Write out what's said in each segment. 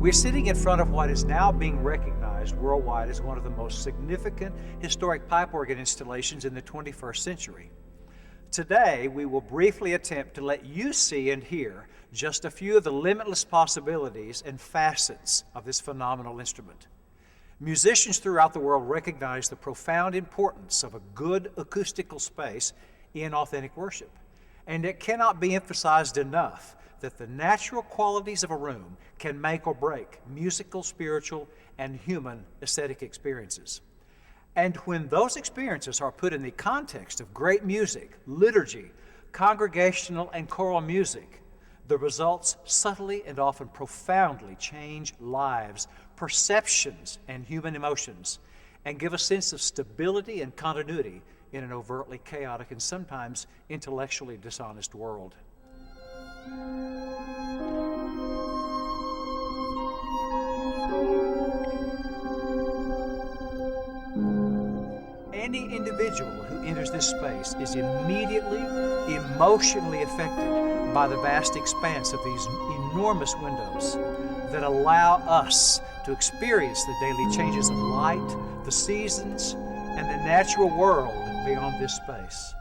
We're sitting in front of what is now being recognized worldwide as one of the most significant historic pipe organ installations in the 21st century. Today, we will briefly attempt to let you see and hear just a few of the limitless possibilities and facets of this phenomenal instrument. Musicians throughout the world recognize the profound importance of a good acoustical space in authentic worship, and it cannot be emphasized enough that the natural qualities of a room can make or break musical, spiritual, and human aesthetic experiences. And when those experiences are put in the context of great music, liturgy, congregational and choral music, the results subtly and often profoundly change lives, perceptions, and human emotions, and give a sense of stability and continuity in an overtly chaotic and sometimes intellectually dishonest world. Any individual who enters this space is immediately emotionally affected by the vast expanse of these enormous windows that allow us to experience the daily changes of light, the seasons, and the natural world beyond this space.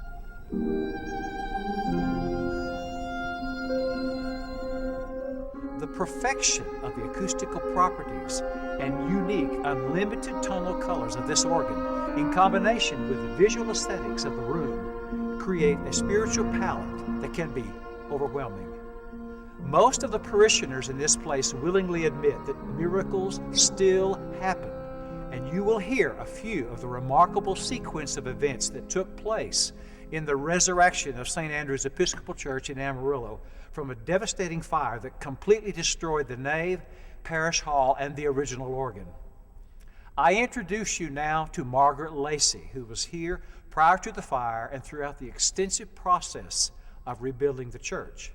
The perfection of the acoustical properties and unique, unlimited tonal colors of this organ, in combination with the visual aesthetics of the room, create a spiritual palette that can be overwhelming. Most of the parishioners in this place willingly admit that miracles still happen, and you will hear a few of the remarkable sequence of events that took place in the resurrection of St. Andrew's Episcopal Church in Amarillo from a devastating fire that completely destroyed the nave, parish hall, and the original organ. I introduce you now to Margaret Lacey, who was here prior to the fire and throughout the extensive process of rebuilding the church.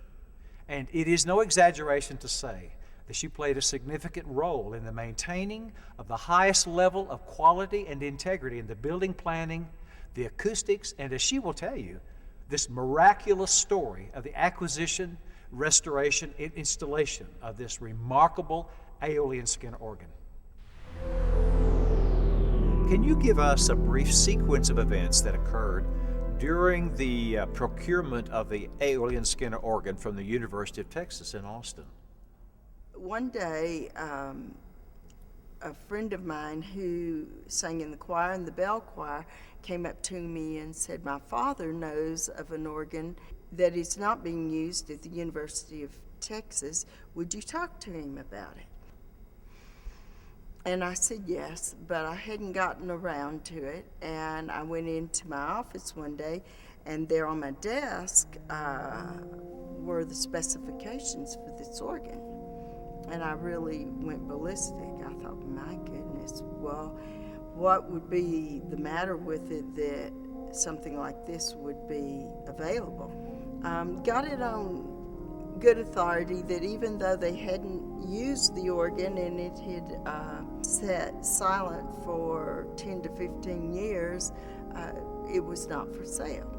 And it is no exaggeration to say that she played a significant role in the maintaining of the highest level of quality and integrity in the building planning, the acoustics, and as she will tell you, this miraculous story of the acquisition, restoration, and installation of this remarkable aeolian skin organ. Can you give us a brief sequence of events that occurred during the procurement of the aeolian Skinner organ from the University of Texas in Austin? One day, a friend of mine who sang in the choir, in the bell choir, came up to me and said, "My father knows of an organ that is not being used at the University of Texas. Would you talk to him about it?" And I said yes, but I hadn't gotten around to it. And I went into my office one day, and there on my desk were the specifications for this organ. And I really went ballistic. I thought, my goodness, well, what would be the matter with it that something like this would be available? Got it on good authority that even though they hadn't used the organ and it had sat silent for 10 to 15 years, it was not for sale.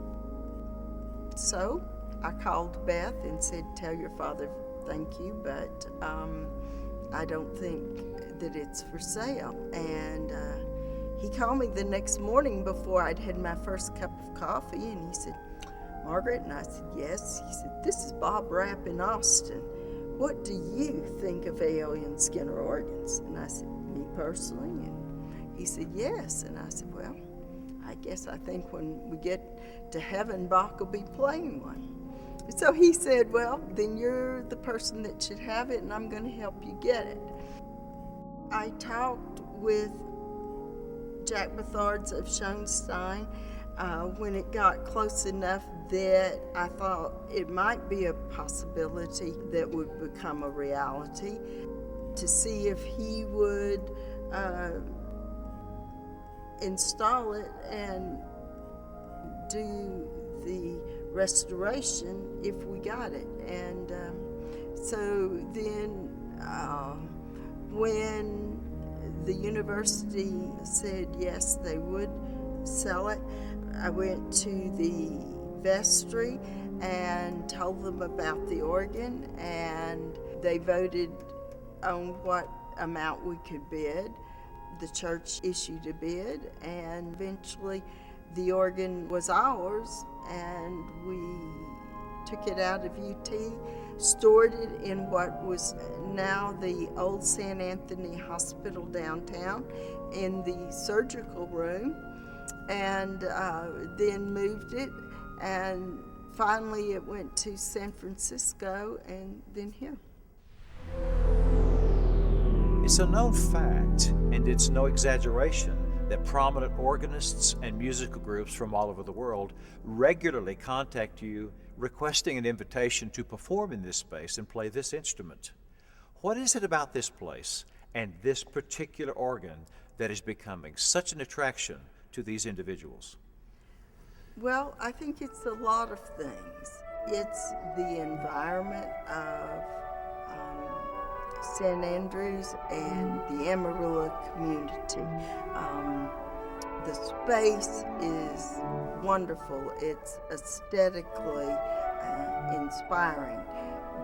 So I called Beth and said, "Tell your father thank you, but I don't think that it's for sale." And he called me the next morning before I'd had my first cup of coffee, and he said, "Margaret?" And I said, "Yes." He said, "This is Bob Rapp in Austin. What do you think of aeolian Skinner organs?" And I said, "Me personally?" And he said, "Yes." And I said, "Well, I guess I think when we get to heaven, Bach will be playing one." So he said, "Well, then you're the person that should have it, and I'm going to help you get it." I talked with Jack Bethards of Schoenstein when it got close enough that I thought it might be a possibility that would become a reality, to see if he would install it and do the restoration if we got it. And so then when the university said yes, they would sell it, I went to the vestry and told them about the organ, and they voted on what amount we could bid. The church issued a bid, and eventually the organ was ours, and we took it out of UT, stored it in what was now the old St. Anthony Hospital downtown in the surgical room, and then moved it, and finally it went to San Francisco and then here. It's a known fact, and it's no exaggeration, that prominent organists and musical groups from all over the world regularly contact you requesting an invitation to perform in this space and play this instrument. What is it about this place and this particular organ that is becoming such an attraction to these individuals? Well, I think it's a lot of things. It's the environment of St. Andrews and the Amarillo community. The space is wonderful. It's aesthetically inspiring.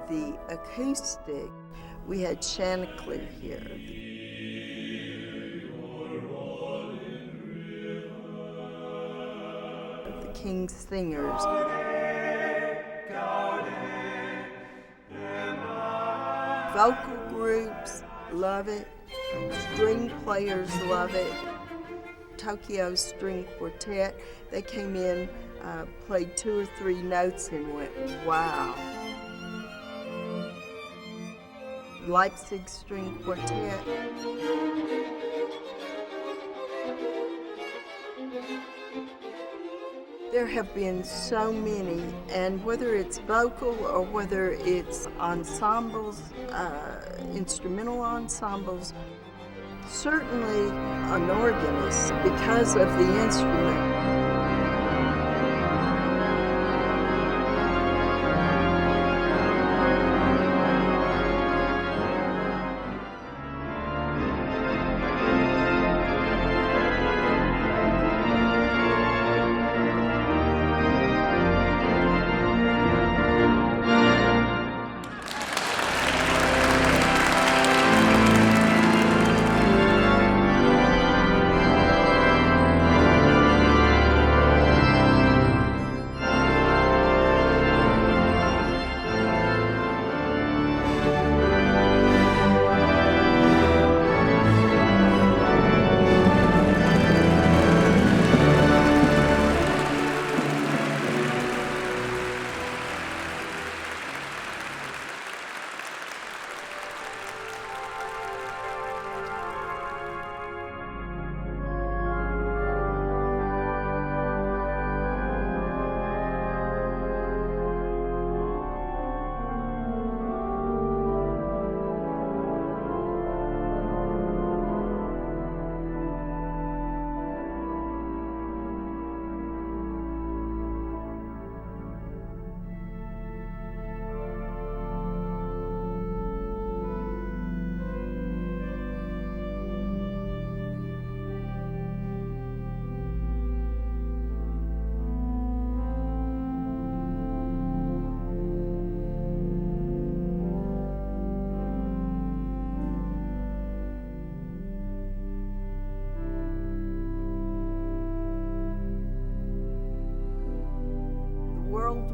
The acoustic, we had Chanticleer here. The King's Singers. Vocal groups love it. String players love it. Tokyo String Quartet, they came in, played 2 or 3 notes and went, wow. Leipzig String Quartet. There have been so many, and whether it's vocal or whether it's ensembles, instrumental ensembles, certainly an organist because of the instrument.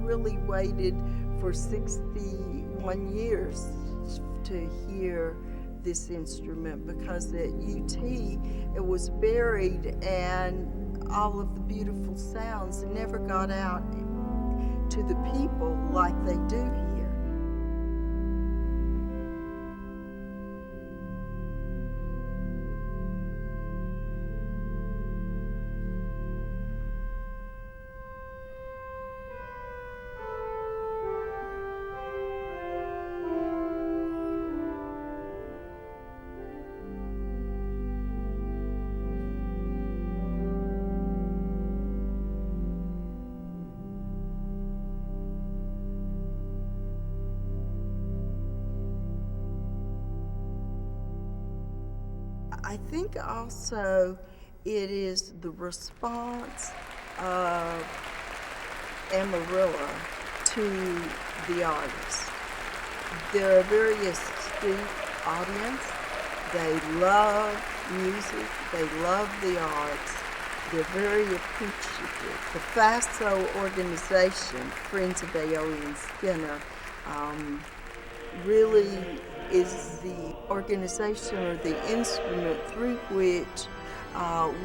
Really waited for 61 years to hear this instrument because at UT it was buried and all of the beautiful sounds never got out to the people like they do here. I think also it is the response of Amarillo to the artists. They're a very astute audience. They love music. They love the arts. They're very appreciative. The FASO organization, Friends of Aeolian Skinner, really is the organization or the instrument through which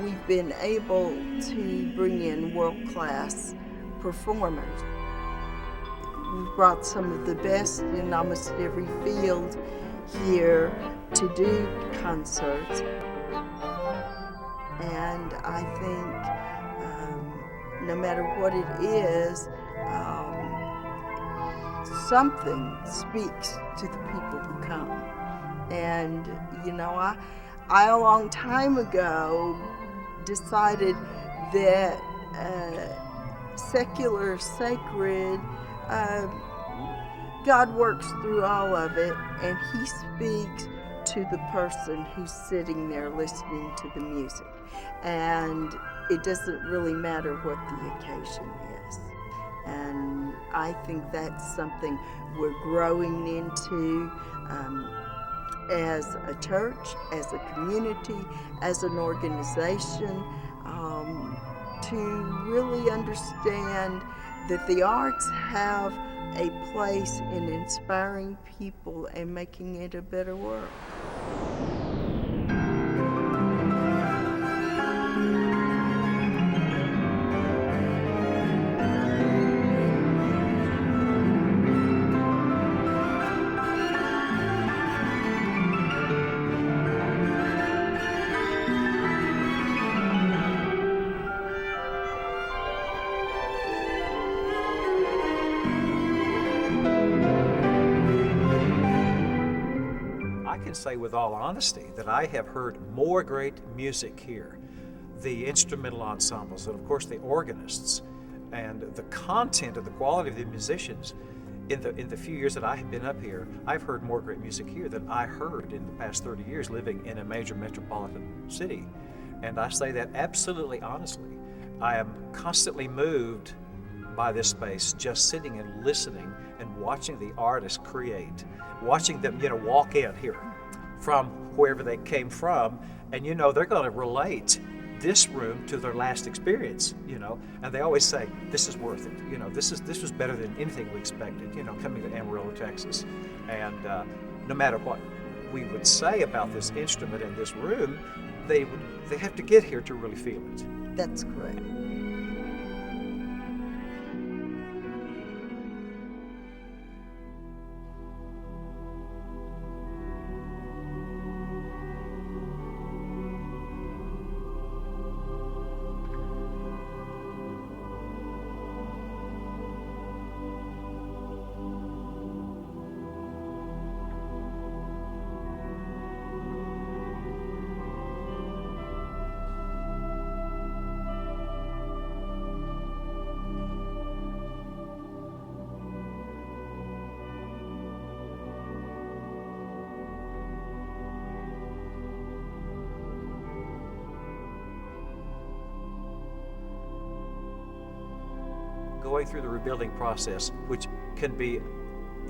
we've been able to bring in world-class performers. We've brought some of the best in almost every field here to do concerts. And I think no matter what it is, something speaks to the people who come. And, you know, I a long time ago decided that secular, sacred, God works through all of it, and He speaks to the person who's sitting there listening to the music. And it doesn't really matter what the occasion is. And I think that's something we're growing into as a church, as a community, as an organization, to really understand that the arts have a place in inspiring people and making it a better world. I can say with all honesty that I have heard more great music here. The instrumental ensembles, and of course the organists, and the content of the quality of the musicians. In the few years that I have been up here, I've heard more great music here than I heard in the past 30 years living in a major metropolitan city. And I say that absolutely honestly. I am constantly moved by this space, just sitting and listening and watching the artists create, watching them, walk in here from wherever they came from, and they're going to relate this room to their last experience, and they always say, this is worth it, this was better than anything we expected, coming to Amarillo, Texas. And no matter what we would say about this instrument in this room, they have to get here to really feel it. That's correct. Going through the rebuilding process, which can be,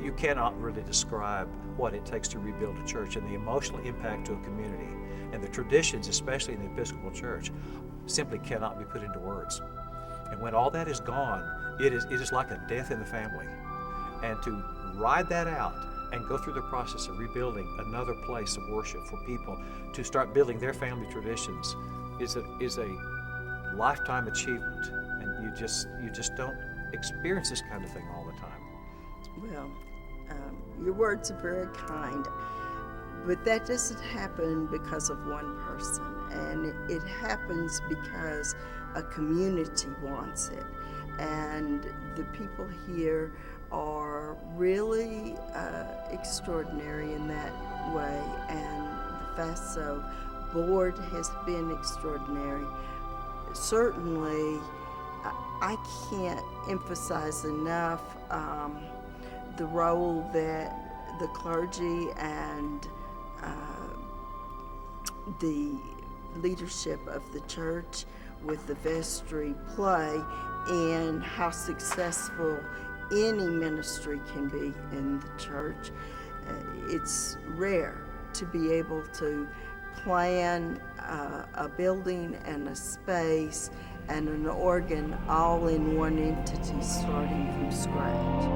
you cannot really describe what it takes to rebuild a church and the emotional impact to a community. And the traditions, especially in the Episcopal Church, simply cannot be put into words. And when all that is gone, it is like a death in the family. And to ride that out and go through the process of rebuilding another place of worship for people to start building their family traditions is a lifetime achievement. And you just don't experience this kind of thing all the time. Well, your words are very kind, but that doesn't happen because of one person, and it happens because a community wants it. And the people here are really extraordinary in that way, and the FASO board has been extraordinary. Certainly, I can't emphasize enough the role that the clergy and the leadership of the church with the vestry play in how successful any ministry can be in the church. It's rare to be able to plan a building and a space and an organ all in one entity starting from scratch.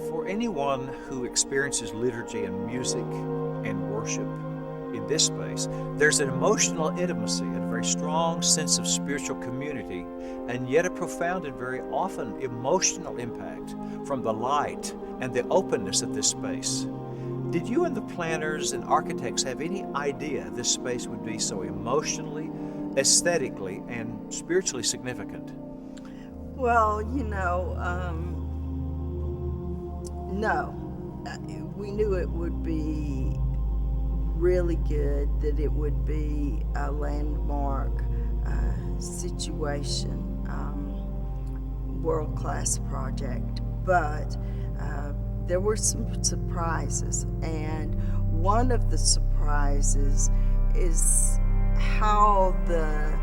For anyone who experiences liturgy and music and worship in this space, there's an emotional intimacy and a very strong sense of spiritual community, and yet a profound and very often emotional impact from the light and the openness of this space. Did you and the planners and architects have any idea this space would be so emotionally, aesthetically, and spiritually significant? Well, no. We knew it would be really good, that it would be a landmark situation, world-class project. But there were some surprises, and one of the surprises is how the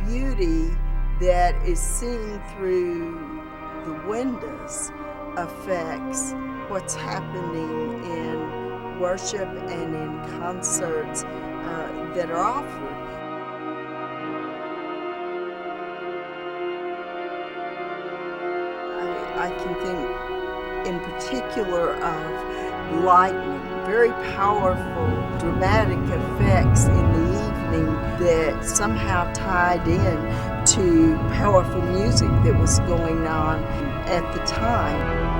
beauty that is seen through the windows affects what's happening in worship and in concerts that are offered. I can think in particular of lightning, very powerful, dramatic effects in the evening that somehow tied in to powerful music that was going on at the time.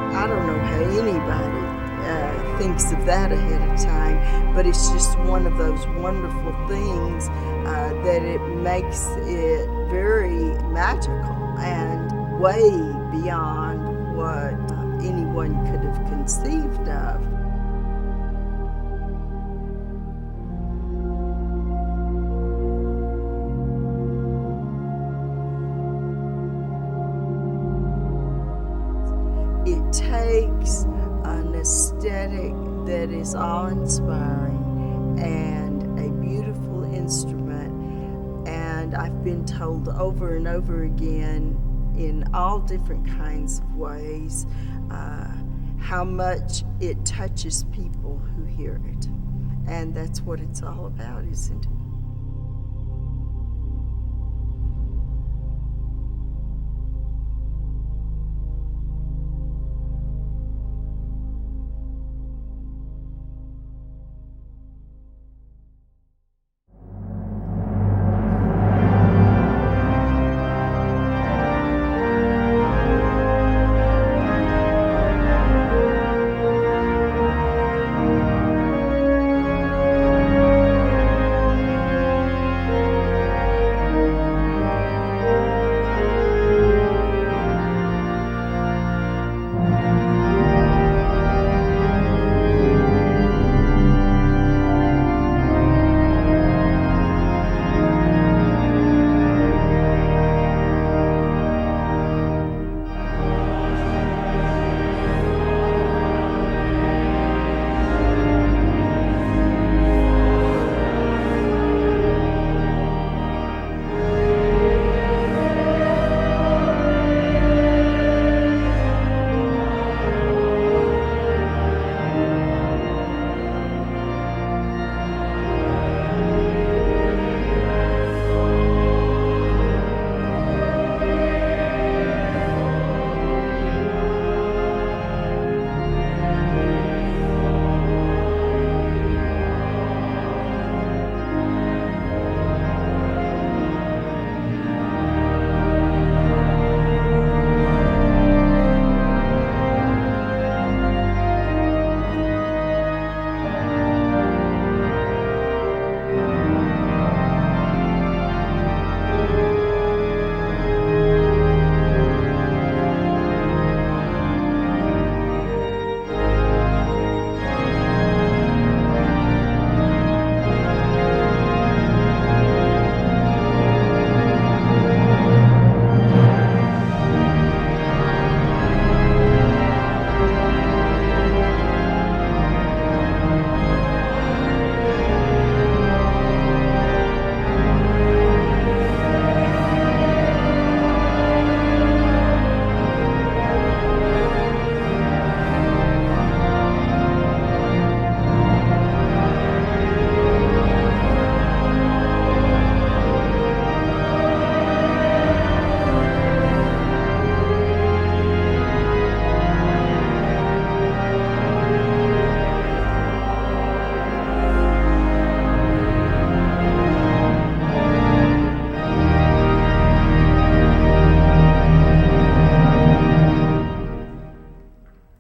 I don't know how anybody thinks of that ahead of time, but it's just one of those wonderful things that it makes it very magical and way beyond what anyone could have conceived of. It takes an aesthetic that is awe-inspiring and a beautiful instrument, and I've been told over and over again in all different kinds of ways how much it touches people who hear it, and that's what it's all about, isn't it?